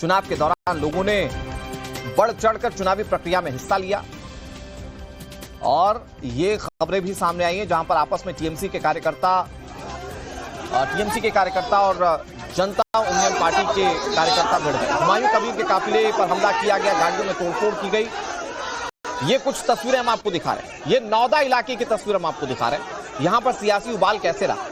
चुनाव के दौरान लोगों ने बढ़ चढ़कर चुनावी प्रक्रिया में हिस्सा लिया और ये खबरें भी सामने आई हैं जहां पर आपस में टीएमसी के कार्यकर्ता और जनता यूनियन पार्टी के कार्यकर्ता भिड़ गए। हुमायूं कबीर के काफिले पर हमला किया गया, गाड़ियों में तोड़फोड़ की गई। ये कुछ तस्वीरें हम आपको दिखा रहे हैं। ये नौदा इलाके की तस्वीर हम आपको दिखा रहे हैं। यहां पर सियासी उबाल कैसे रहा,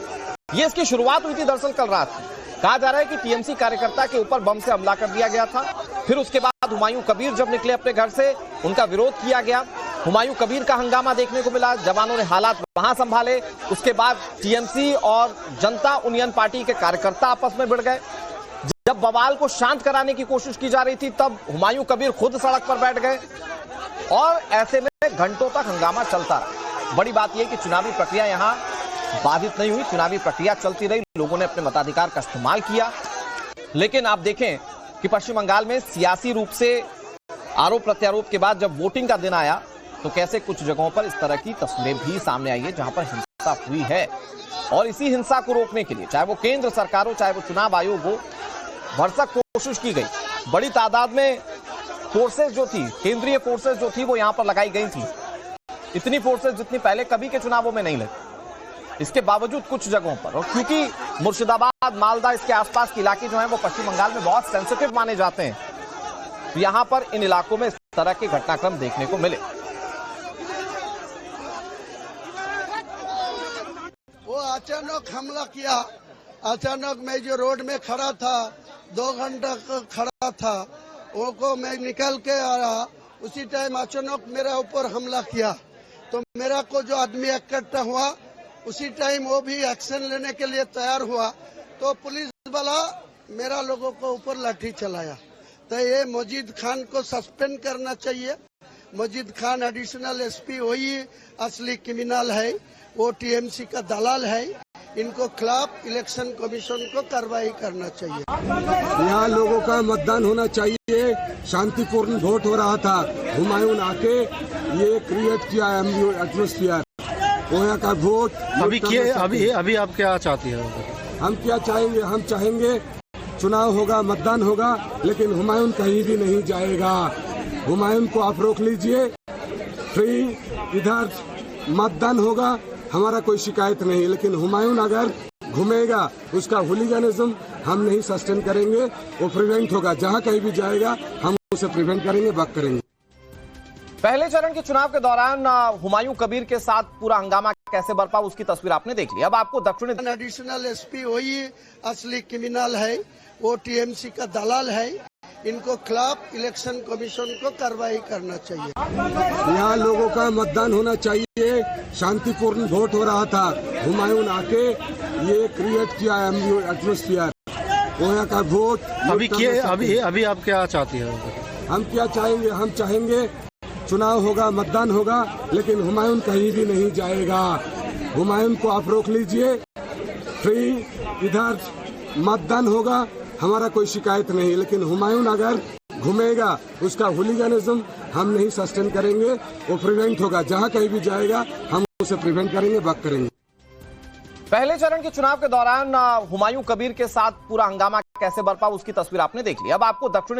ये इसकी शुरुआत हुई थी दरअसल कल रात में। कहा जा रहा है कि टीएमसी कार्यकर्ता के ऊपर बम से हमला कर दिया गया था। फिर उसके बाद हुमायूं कबीर जब निकले अपने घर से, उनका विरोध किया गया। हुमायूं कबीर का हंगामा देखने को मिला, जवानों ने हालात वहां संभाले। उसके बाद टीएमसी और जनता यूनियन पार्टी के कार्यकर्ता आपस में भिड़ गए। जब बवाल को शांत कराने की कोशिश की जा रही थी, तब हुमायूं कबीर खुद सड़क पर बैठ गए और ऐसे में घंटों तक हंगामा चलता रहा। बड़ी बात यह कि चुनावी प्रक्रिया यहां बाधित नहीं हुई, चुनावी प्रक्रिया चलती रही। लोगों ने अपने मताधिकार का इस्तेमाल किया। लेकिन आप देखें कि पश्चिम बंगाल में सियासी रूप से आरोप प्रत्यारोप के बाद जब वोटिंग का दिन आया तो कैसे कुछ जगहों पर इस तरह की तस्वीरें भी सामने आई है जहां पर हिंसा हुई है। और इसी हिंसा को रोकने के लिए चाहे वो केंद्र सरकार हो, चाहे वो चुनाव आयोग हो, भरसक कोशिश की गई। बड़ी तादाद में फोर्सेस जो थी, केंद्रीय फोर्सेस जो थी, वो यहां पर लगाई गई थी। इतनी फोर्सेस जितनी पहले कभी के चुनावों में नहीं लगी। इसके बावजूद कुछ जगहों पर, और क्योंकि मुर्शिदाबाद, मालदा, इसके आसपास के इलाके जो हैं वो पश्चिम बंगाल में बहुत सेंसिटिव माने जाते हैं, तो यहां पर इन इलाकों में इस तरह के घटनाक्रम देखने को मिले। वो अचानक हमला किया। अचानक मैं जो रोड में खड़ा था, 2 घंटा खड़ा था, वो को मैं निकल के आ रहा, उसी टाइम अचानक मेरा ऊपर हमला किया। तो मेरा को जो आदमी इकट्ठा हुआ, उसी टाइम वो भी एक्शन लेने के लिए तैयार हुआ। तो पुलिस वाला मेरा लोगों को ऊपर लाठी चलाया। तो ये मजीद खान को सस्पेंड करना चाहिए। मजीद खान एडिशनल एसपी वही असली क्रिमिनल है, वो टीएमसी का दलाल है। इनको खिलाफ इलेक्शन कमीशन को कार्रवाई करना चाहिए। यहाँ लोगों का मतदान होना चाहिए, शांतिपूर्ण वोट हो रहा था। हुमायूं आके ये क्रिएट किया एटमॉस्फेयर, यहाँ का वोट अभी आप क्या चाहती हैं? हम क्या चाहेंगे? हम चाहेंगे चुनाव होगा, मतदान होगा, लेकिन हुमायूं कहीं भी नहीं जाएगा। हुमायूं को आप रोक लीजिए, फ्री इधर मतदान होगा, हमारा कोई शिकायत नहीं। लेकिन हुमायूं अगर घूमेगा, उसका हुलिगनिज्म हम नहीं सस्टेन करेंगे, वो प्रिवेंट होगा। जहां कहीं भी जाएगा हम उसे प्रिवेंट करेंगे, बैक करेंगे। पहले चरण के चुनाव के दौरान हुमायूं कबीर के साथ पूरा हंगामा कैसे बरपा, उसकी तस्वीर आपने देख ली। अब आपको दक्षिणी एडिशनल एसपी वही असली क्रिमिनल है, वो टीएमसी का दलाल है। इनको खिलाफ इलेक्शन कमीशन को कार्रवाई करना चाहिए। यहाँ लोगों का मतदान होना चाहिए, शांतिपूर्ण वोट हो रहा था। हुमायूं आके ये क्रिएट किया एटमॉस्फेयर, यहाँ का वोट अभी आप क्या चाहती हैं? हम क्या चाहेंगे? हम चाहेंगे चुनाव होगा, मतदान होगा, लेकिन हुमायूं कहीं भी नहीं जाएगा। हुमायूं को आप रोक लीजिए, फ्री इधर मतदान होगा, हमारा कोई शिकायत नहीं। लेकिन हुमायूं अगर घूमेगा, उसका हुलिगनिज्म हम नहीं सस्टेन करेंगे, वो प्रिवेंट होगा। जहां कहीं भी जाएगा हम उसे प्रिवेंट करेंगे, बैक करेंगे। पहले चरण के चुनाव के दौरान हुमायूं कबीर के साथ पूरा हंगामा कैसे बरपा, उसकी तस्वीर आपने देख ली। अब आपको दक्षिणी